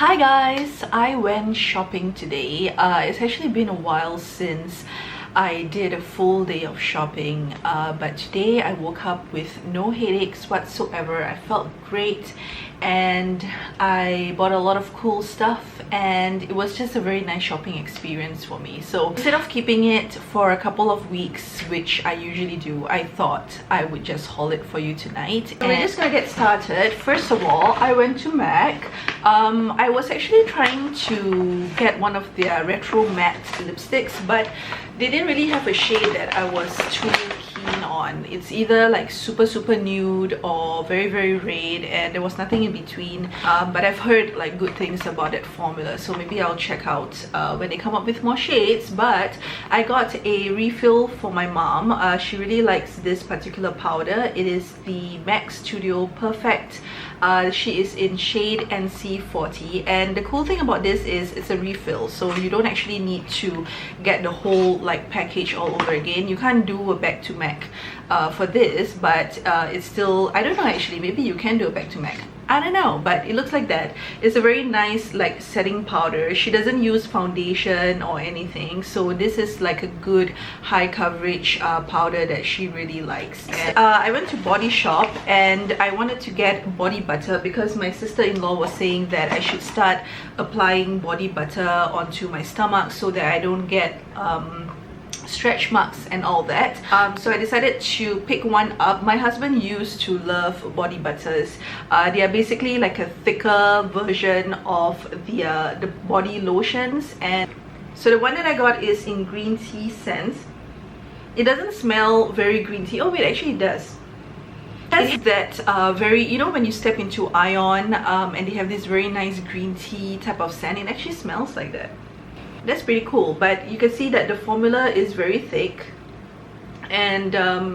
Hi guys, I went shopping today. It's actually been a while since I did a full day of shopping, but today I woke up with no headaches whatsoever. I felt great and I bought a lot of cool stuff and it was just a very nice shopping experience for me. So instead of keeping it for a couple of weeks, which I usually do, I thought I would just haul it for you tonight. So we're just gonna get started. First of all, I went to MAC. I was actually trying to get one of their retro matte lipsticks, but they didn't really have a shade that I was too keen on. It's either like super nude or very red, and there was nothing in between. But I've heard like good things about that formula, so maybe I'll check out when they come up with more shades. But I got a refill for my mom. She really likes this particular powder. It is the MAC Studio Perfect. She is in shade NC40, and the cool thing about this is it's a refill, so you don't actually need to get the whole like package all over again. You can't do a back to MAC for this, but it's still, I don't know, actually maybe you can do a back to MAC, I don't know, but it looks like that. It's a very nice like setting powder. She doesn't use foundation or anything, so this is like a good high coverage powder that she really likes. And, I went to Body Shop and I wanted to get body butter because my sister-in-law was saying that I should start applying body butter onto my stomach so that I don't get stretch marks and all that. So I decided to pick one up. My husband used to love body butters. They are basically like a thicker version of the body lotions, and so the one that I got is in green tea scent. It doesn't smell very green tea. Oh wait, actually it does. It has that very, you know, when you step into Ion and they have this very nice green tea type of scent, it actually smells like that. That's pretty cool. But you can see that the formula is very thick, and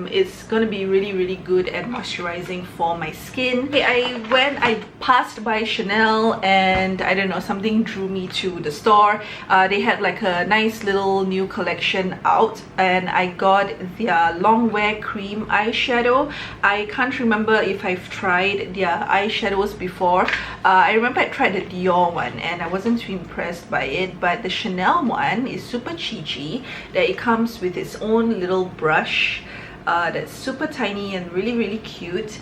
it's gonna be really good at moisturizing for my skin. I passed by Chanel and I don't know, something drew me to the store. They had like a nice little new collection out, and I got their long wear cream eyeshadow. I can't remember if I've tried their eyeshadows before. I remember I tried the Dior one and I wasn't too impressed by it, but the Chanel one is super cheeky, that it comes with its own little brush that's super tiny and really cute,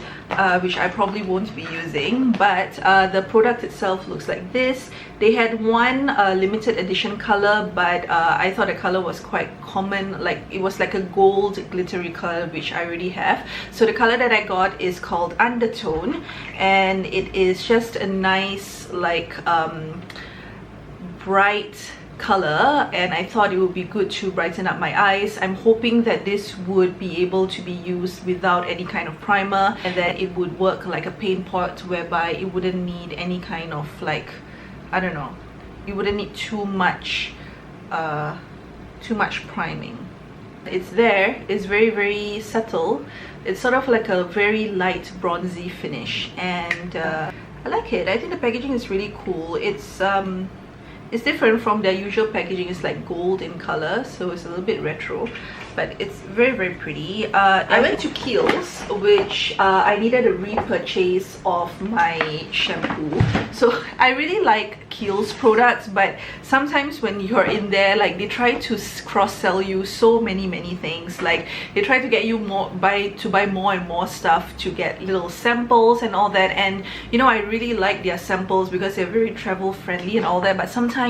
which I probably won't be using. But the product itself looks like this. They had one limited edition color, but I thought the color was quite common, like it was like a gold glittery color, which I already have. So the color that I got is called Undertone, and it is just a nice like bright color, and I thought it would be good to brighten up my eyes. I'm hoping that this would be able to be used without any kind of primer, and that it would work like a paint pot, whereby it wouldn't need any kind of like, I don't know, you wouldn't need too much priming. It's there, it's very subtle. It's sort of like a very light bronzy finish, and I like it. I think the packaging is really cool. It's different from their usual packaging. It's like gold in color, so it's a little bit retro, but it's very pretty. I went to Kiehl's, which I needed a repurchase of my shampoo. So I really like Kiehl's products, but sometimes when you're in there, like they try to cross-sell you so many things. Like they try to get you to buy more and more stuff, to get little samples and all that. And you know, I really like their samples because they're very travel friendly and all that, but sometimes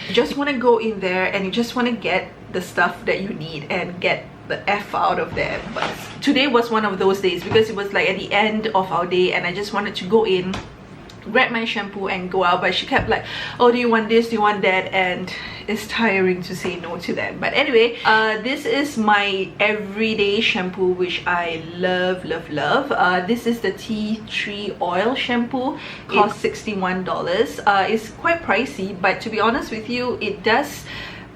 you just want to go in there and you just want to get the stuff that you need and get the F out of there. But today was one of those days because it was like at the end of our day and I just wanted to go in, grab my shampoo and go out. But she kept like, oh, do you want this, do you want that, and it's tiring to say no to that. But anyway, this is my everyday shampoo, which I love. This is the tea tree oil shampoo. It costs $61. It's quite pricey, but to be honest with you, it does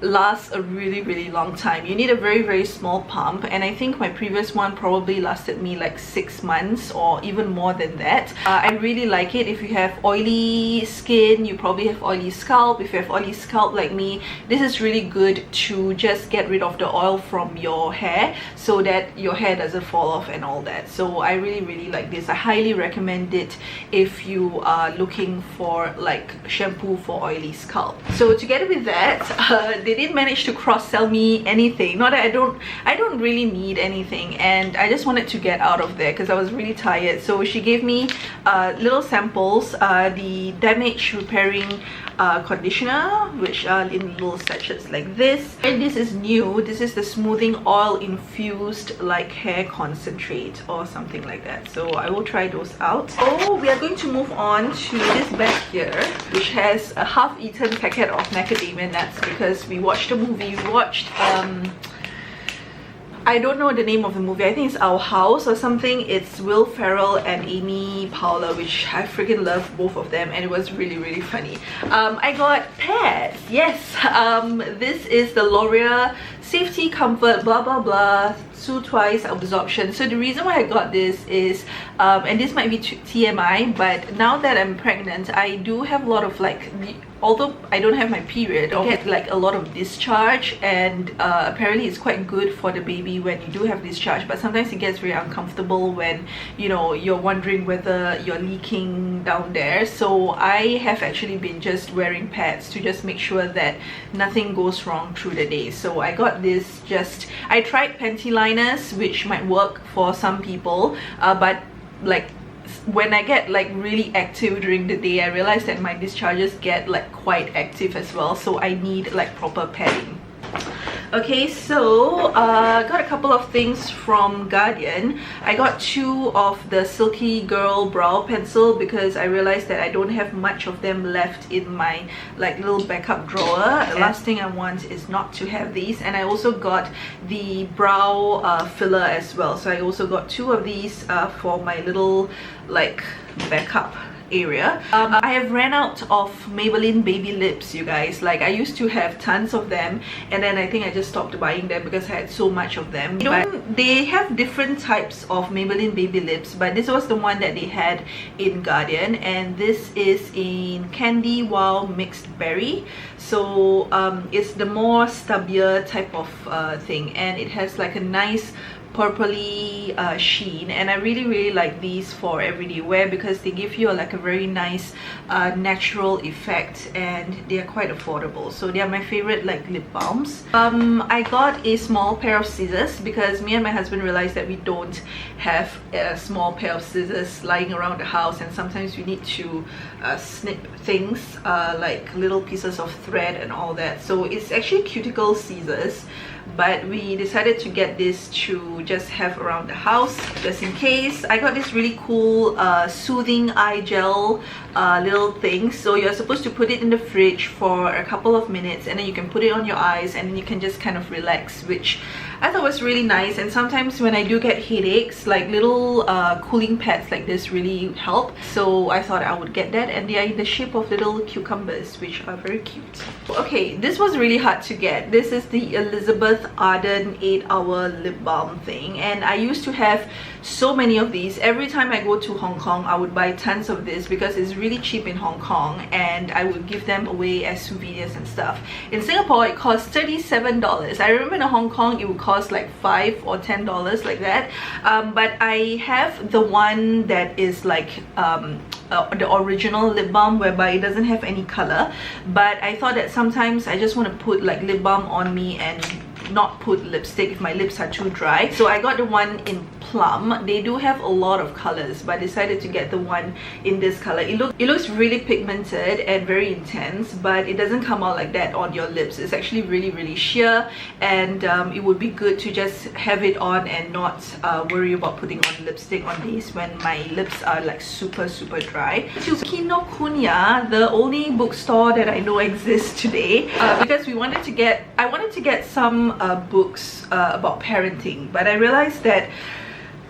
lasts a really long time. You need a very small pump, and I think my previous one probably lasted me like 6 months or even more than that. I really like it. If you have oily skin, you probably have oily scalp. If you have oily scalp like me, this is really good to just get rid of the oil from your hair so that your hair doesn't fall off and all that. So I really like this. I highly recommend it if you are looking for like shampoo for oily scalp. So together with that, they didn't manage to cross-sell me anything. Not that I don't really need anything, and I just wanted to get out of there because I was really tired. So she gave me little samples, the damage repairing conditioner, which are in little sachets like this, and this is new. This is the smoothing oil infused like hair concentrate or something like that. So I will try those out. Oh, we are going to move on to this bag here, which has a half-eaten packet of macadamia nuts because we watched a movie. We watched I don't know the name of the movie. I think it's Our House or something. It's Will Ferrell and Amy Poehler, which I freaking love both of them, and it was really funny. I got pads. Yes, this is the L'Oreal Safety Comfort blah blah blah Sue Twice Absorption. So the reason why I got this is and this might be TMI, but now that I'm pregnant, I do have a lot of like, although I don't have my period, I get like a lot of discharge, and apparently it's quite good for the baby when you do have discharge, but sometimes it gets very uncomfortable when, you know, you're wondering whether you're leaking down there. So I have actually been just wearing pads to just make sure that nothing goes wrong through the day. So I got this, I tried panty liners, which might work for some people, but like when I get like really active during the day, I realize that my discharges get like quite active as well, so I need like proper padding. Okay, so got a couple of things from Guardian. I got 2 of the Silky Girl brow pencil because I realized that I don't have much of them left in my like little backup drawer. The last thing I want is not to have these. And I also got the brow filler as well, so I also got 2 of these for my little like backup area. I have ran out of Maybelline baby lips, you guys. Like, I used to have tons of them, and then I think I just stopped buying them because I had so much of them. They have different types of Maybelline baby lips, but this was the one that they had in Guardian, and this is in Candy Wow Mixed Berry. So it's the more stubbier type of thing, and it has like a nice purpley sheen, and I really like these for everyday wear because they give you like a very nice natural effect, and they are quite affordable. So they are my favorite like lip balms. I got a small pair of scissors because me and my husband realized that we don't have a small pair of scissors lying around the house, and sometimes we need to snip things like little pieces of thread and all that. So it's actually cuticle scissors, but we decided to get this to just have around the house just in case. I got this really cool soothing eye gel little thing. So you're supposed to put it in the fridge for a couple of minutes, and then you can put it on your eyes, and then you can just kind of relax, which I thought was really nice. And sometimes when I do get headaches, like little cooling pads like this really help. So I thought I would get that, and they are in the shape of little cucumbers, which are very cute. Okay, this was really hard to get. This is the Elizabeth Arden 8-hour lip balm thing, and I used to have so many of these. Every time I go to Hong Kong, I would buy tons of this because it's really cheap in Hong Kong, and I would give them away as souvenirs and stuff. In Singapore, it costs $37. I remember in Hong Kong it would cost like $5 or $10 like that, but I have the one that is like the original lip balm, whereby it doesn't have any color, but I thought that sometimes I just want to put like lip balm on me and not put lipstick if my lips are too dry. So I got the one in plum. They do have a lot of colors, but I decided to get the one in this color. It looks really pigmented and very intense, but it doesn't come out like that on your lips. It's actually really sheer, and it would be good to just have it on and not worry about putting on lipstick on these when my lips are like super dry. To Kinokuniya, the only bookstore that I know exists today, because I wanted to get some books about parenting, but I realized that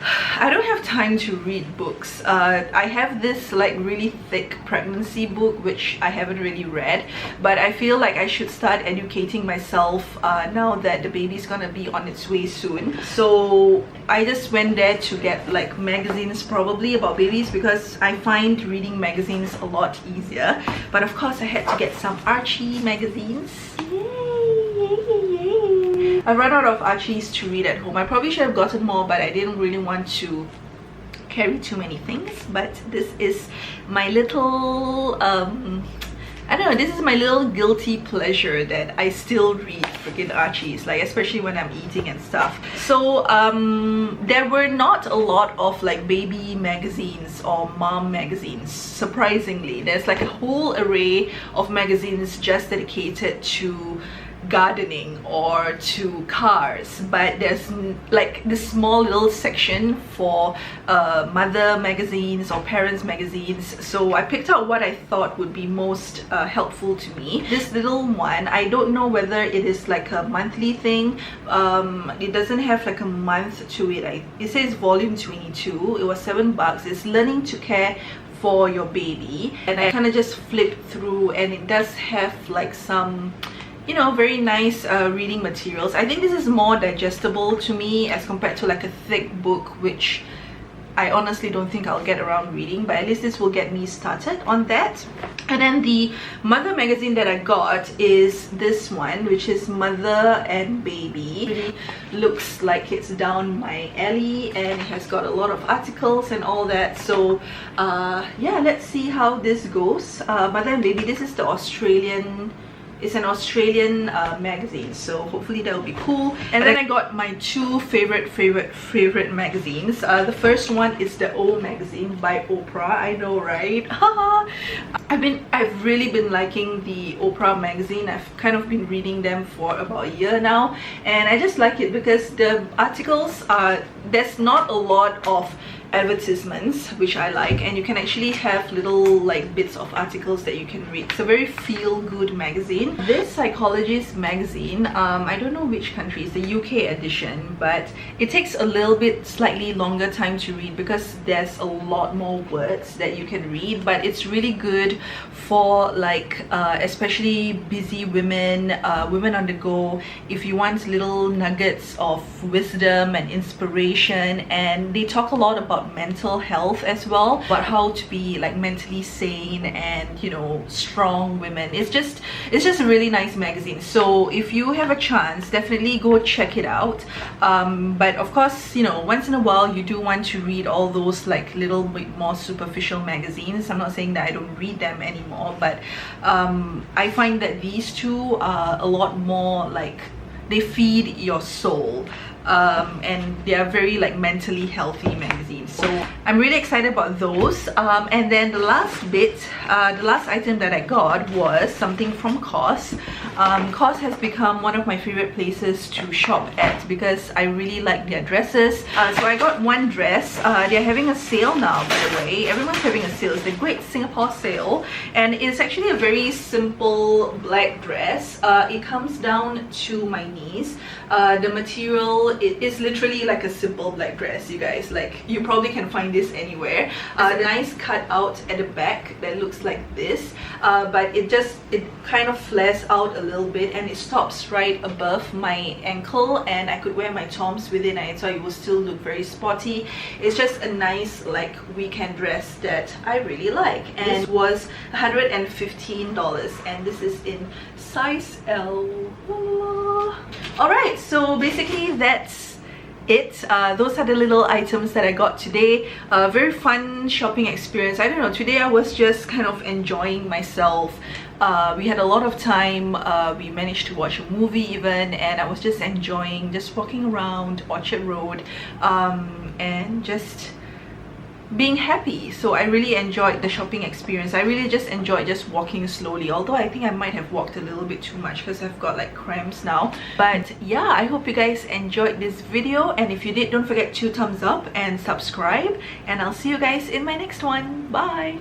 I don't have time to read books. I have this like really thick pregnancy book which I haven't really read, but I feel like I should start educating myself now that the baby's gonna be on its way soon. So I just went there to get like magazines probably about babies, because I find reading magazines a lot easier. But of course I had to get some Archie magazines. I ran out of Archies to read at home. I probably should have gotten more, but I didn't really want to carry too many things. But this is my little I don't know, this is my little guilty pleasure that I still read freaking Archies, like especially when I'm eating and stuff. So there were not a lot of like baby magazines or mom magazines, surprisingly. There's like a whole array of magazines just dedicated to gardening or to cars, but there's like this small little section for mother magazines or parents magazines. So I picked out what I thought would be most helpful to me. This little one, I don't know whether it is like a monthly thing. It doesn't have like a month to it. It says volume 22. It was $7. It's Learning to Care for Your Baby, and I kind of just flipped through, and it does have like some, you know, very nice reading materials. I think this is more digestible to me as compared to like a thick book, which I honestly don't think I'll get around reading, but at least this will get me started on that. And then the mother magazine that I got is this one, which is Mother and Baby. It really looks like it's down my alley, and it has got a lot of articles and all that. So yeah, let's see how this goes. Mother and Baby, this is the Australian, it's an Australian magazine, so hopefully that will be cool. And then I got my two favorite magazines. The first one is the O magazine by Oprah. I know, right? I've really been liking the Oprah magazine. I've kind of been reading them for about a year now, and I just like it because the articles are, there's not a lot of advertisements, which I like, and you can actually have little like bits of articles that you can read. It's a very feel-good magazine. This Psychologist magazine, I don't know which country, it's the UK edition, but it takes a little bit slightly longer time to read because there's a lot more words that you can read. But it's really good for like especially busy women, women on the go, if you want little nuggets of wisdom and inspiration. And they talk a lot about mental health as well, about how to be like mentally sane and, you know, strong women. It's just a really nice magazine. So if you have a chance, definitely go check it out. But of course, you know, once in a while you do want to read all those like little bit more superficial magazines. I'm not saying that I don't read them anymore, but I find that these two are a lot more like, they feed your soul. And they are very like mentally healthy magazines, so I'm really excited about those. And then the last item that I got was something from COS. COS has become one of my favorite places to shop at because I really like their dresses. So I got one dress. They're having a sale now, by the way. Everyone's having a sale. It's the Great Singapore Sale, and it's actually a very simple black dress. It comes down to my knees. The material, it is literally like a simple black dress, you guys. Like, you probably can find this anywhere. A nice cut out at the back that looks like this, but it kind of flares out a little bit, and it stops right above my ankle, and I could wear my toms with it, and I thought it would still look very sporty. It's just a nice like weekend dress that I really like, and it was $115, and this is in size L. Alright, so basically that's it. Those are the little items that I got today. Very fun shopping experience. I don't know, today I was just kind of enjoying myself. We had a lot of time. We managed to watch a movie even, and I was just enjoying just walking around Orchard Road and just being happy. So I really enjoyed the shopping experience. I really just enjoyed just walking slowly, although I think I might have walked a little bit too much because I've got like cramps now. But yeah, I hope you guys enjoyed this video, and if you did, don't forget to thumbs up and subscribe, and I'll see you guys in my next one. Bye.